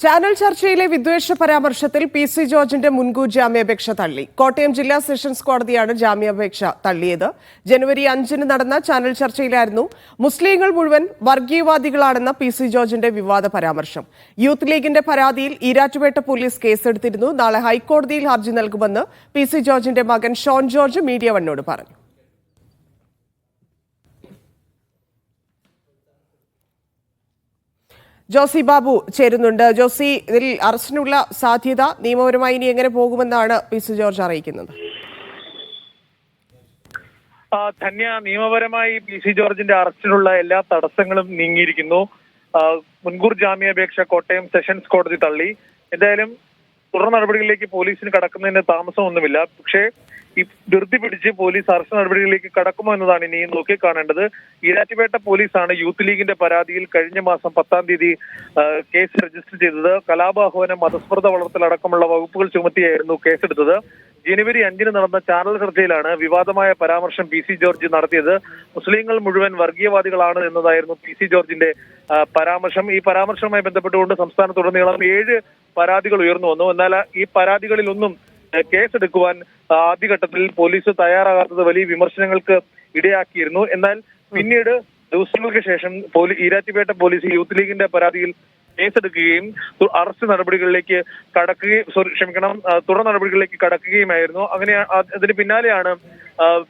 Channel ചർച്ചയിലെ വിദ്വേഷ പരാമർശത്തിൽ PC. ജോർജിന്റെ മുൻകൂർ ജാമ്യാപേക്ഷ തള്ളി. കോട്ടയം ജില്ലാ സെഷൻസ് കോടതിയാണ് ജാമ്യാപേക്ഷ തള്ളിയത്. ജനുവരി 5-ന് നടന്ന ചാനൽ ചർച്ചയിലായിരുന്നു മുസ്ലിങ്ങൾ മുഴുവൻ വർഗീയവാദികളാണെന്ന പി.സി. ജോർജിന്റെ വിവാദ പരാമർശം. യൂത്ത് ലീഗിന്റെ പരാതിയിൽ ഈരാറ്റുപേട്ട പോലീസ് കേസെടുത്തിരുന്നു. നാളെ ഹൈക്കോടതിയിൽ ഹർജി നൽകുമെന്ന് പി.സി. ജോർജിന്റെ മകൻ ഷോൺ ജോർജ് മീഡിയ വണ്ണോട് പറഞ്ഞു. ജോസി ബാബു ചേരുന്നുണ്ട്. ജോസി, ഇതിൽ അറസ്റ്റിനുള്ള സാധ്യത നിയമപരമായി ഇനി എങ്ങനെ പോകുമെന്നാണ് പി.സി. ജോർജ് അറിയിക്കുന്നത്? ധന്യ, നിയമപരമായി പി.സി. ജോർജിന്റെ അറസ്റ്റിനുള്ള എല്ലാ തടസ്സങ്ങളും നീങ്ങിയിരിക്കുന്നു. മുൻകൂർ ജാമ്യാപേക്ഷ കോട്ടയം സെഷൻസ് കോടതി തള്ളി. എന്തായാലും തുടർ നടപടികളിലേക്ക് പോലീസിന് കടക്കുന്നതിന് താമസമൊന്നുമില്ല. പക്ഷേ ഈ ധൃതി പിടിച്ച് പോലീസ് അറസ്റ്റ് നടപടികളിലേക്ക് കടക്കുമോ എന്നതാണ് ഇനി നോക്കിക്കാണേണ്ടത്. ഈരാറ്റുപേട്ട പോലീസാണ് യൂത്ത് ലീഗിന്റെ പരാതിയിൽ കഴിഞ്ഞ മാസം 10-ാം തീയതി കേസ് രജിസ്റ്റർ ചെയ്തത്. കലാപാഹ്വാനം, മതസ്പർദ്ധ വളർത്തൽ അടക്കമുള്ള വകുപ്പുകൾ ചുമത്തിയായിരുന്നു കേസെടുത്തത്. ജനുവരി 5-ന് നടന്ന ചാനൽ ചർച്ചയിലാണ് വിവാദമായ പരാമർശം പി.സി. ജോർജ് നടത്തിയത്. മുസ്ലിങ്ങൾ മുഴുവൻ വർഗീയവാദികളാണ് എന്നതായിരുന്നു പി.സി. ജോർജിന്റെ പരാമർശം. ഈ പരാമർശവുമായി ബന്ധപ്പെട്ടുകൊണ്ട് സംസ്ഥാനത്തുടനീളം 7 പരാതികൾ ഉയർന്നു വന്നു. എന്നാൽ ഈ പരാതികളിലൊന്നും കേസെടുക്കുവാൻ ആദ്യഘട്ടത്തിൽ പോലീസ് തയ്യാറാകാത്തത് വലിയ വിമർശനങ്ങൾക്ക് ഇടയാക്കിയിരുന്നു. എന്നാൽ പിന്നീട് ദിവസങ്ങൾക്ക് ശേഷം ഈരാറ്റുപേട്ട പോലീസ് യൂത്ത് ലീഗിന്റെ പരാതിയിൽ കേസെടുക്കുകയും അറസ്റ്റ് നടപടികളിലേക്ക് തുടർ നടപടികളിലേക്ക് കടക്കുകയുമായിരുന്നു. അങ്ങനെ അതിന് പിന്നാലെയാണ്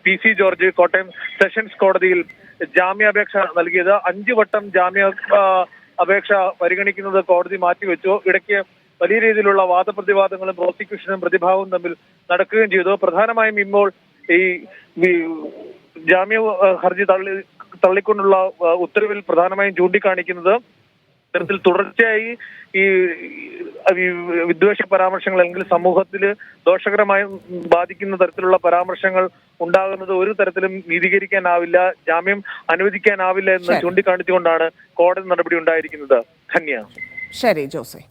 പി.സി. ജോർജ് കോട്ടയം സെഷൻസ് കോടതിയിൽ ജാമ്യാപേക്ഷ നൽകിയത്. 5 വട്ടം അപേക്ഷ പരിഗണിക്കുന്നത് കോടതി മാറ്റിവെച്ചു. ഇടയ്ക്ക് വലിയ രീതിയിലുള്ള വാദപ്രതിവാദങ്ങളും പ്രോസിക്യൂഷനും പ്രതിഭാഗവും തമ്മിൽ നടക്കുകയും ചെയ്തു. പ്രധാനമായും ഇപ്പോൾ ഈ ജാമ്യ ഹർജി തള്ളിക്കൊണ്ടുള്ള ഉത്തരവിൽ പ്രധാനമായും ചൂണ്ടിക്കാണിക്കുന്നത് ഇത്തരത്തിൽ തുടർച്ചയായി ഈ വിദ്വേഷ പരാമർശങ്ങൾ അല്ലെങ്കിൽ സമൂഹത്തിൽ ദോഷകരമായി ബാധിക്കുന്ന തരത്തിലുള്ള പരാമർശങ്ങൾ ഉണ്ടാകുന്നത് ഒരു തരത്തിലും നീതീകരിക്കാനാവില്ല, ജാമ്യം അനുവദിക്കാനാവില്ല എന്ന് ചൂണ്ടിക്കാണിച്ചുകൊണ്ടാണ് കോടതി നടപടി ഉണ്ടായിരിക്കുന്നത്. ധന്യ. ശരി ജോസെ.